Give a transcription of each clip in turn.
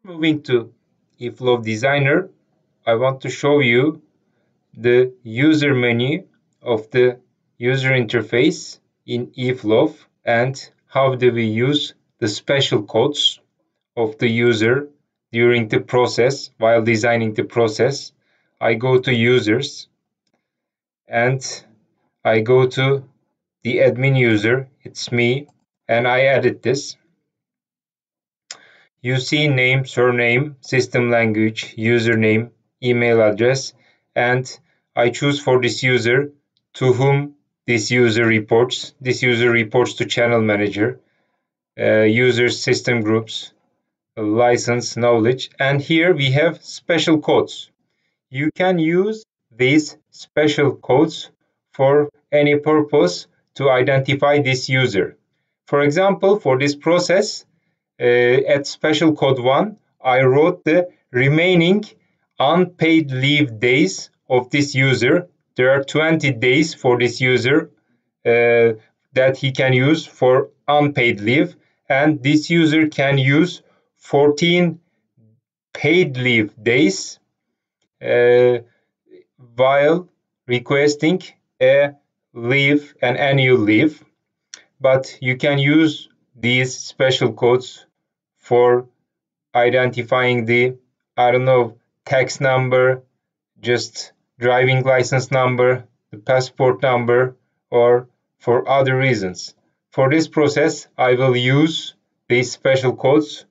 Moving to eFlow Designer, I want to show you the user menu of the user interface in eFlow and how do we use the special codes of the user during the process while designing the process. I go to users and I go to the admin user, it's me, and I edit this. You see name, surname, system language, username, email address, and I choose for this user to whom this user reports. This user reports to channel manager, users, system groups, license, knowledge, and here we have special codes. You can use these special codes for any purpose to identify this user. For example, for this process, at special code 1, I wrote the remaining unpaid leave days of this user. There are 20 days for this user that he can use for unpaid leave, and this user can use 14 paid leave days while requesting a leave, an annual leave. But you can use these special codes for identifying the, I don't know, tax number, just driving license number, the passport number, or for other reasons. For this process, I will use these special codes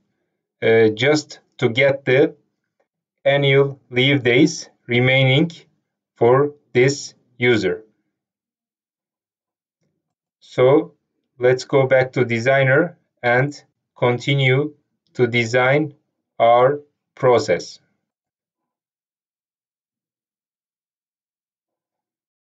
just to get the annual leave days remaining for this user. So let's go back to designer and continue to design our process.